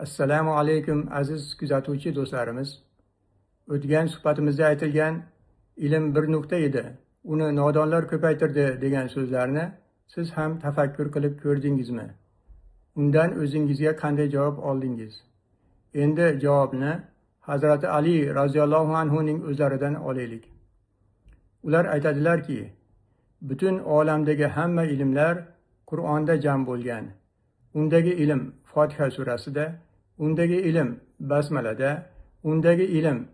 Assalomu alaykum aziz kuzatuvchi do'stlarimiz. O'tgan suhbatimizda aytilgan ilm bir nuqta edi, uni nodonlar ko'paytirdi degan so'zlarni siz ham tafakkur qilib ko'rdingizmi? Undan o'zingizga qanday javob oldingiz? Endi javobni Hazrati Ali roziyallohu anhuning o'zlaridan olaylik. Ular aytadilarki, butun olamdagi hamma ilmlar Qur'onda jam bo'lgan. Undagi ilm Fotiha surasida, undagi ilm basmalada, undagi ilm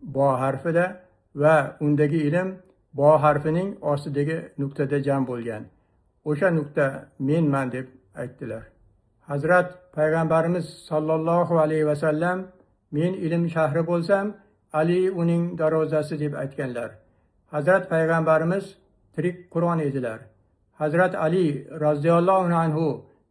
bo harfida va undagi ilm bo harfining ostidagi nuqtada jam bo'lgan. O'sha nuqta menman deb aytdilar. Hazrat payg'ambarimiz sollallohu alayhi vasallam men ilm shahri bo'lsam, Ali uning darvozasi deb aytganlar. Hazrat payg'ambarimiz tirik Qur'on edilar. Hazrat Ali roziyallohu anhu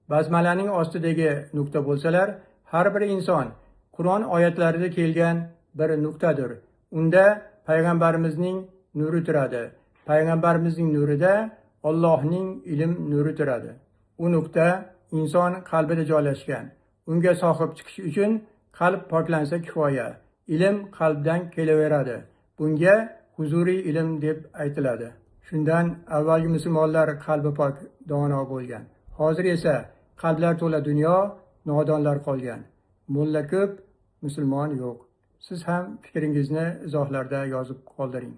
basmalaning ostidagi nuqta bo'lsalar, har bir inson Qur'on oyatlarida kelgan bir nuqtadir. Unda payg'ambarimizning nuri turadi. Payg'ambarimizning nurida Allohning ilm nuri turadi. U nuqta inson qalbida joylashgan. Unga sohib chiqish uchun qalb poklansa kifoya. Ilm qalbdan kelaveradi. Bunga huzuriy ilm deb aytiladi. Shundan avvalgi musulmonlar qalbi pok, dono bo'lgan. Hozir esa qalblar to'la dunyo, nodonlar qolgan. Mulla ko'p, musulmon yo'q. Siz ham fikringizni izohlarda yozib qoldiring.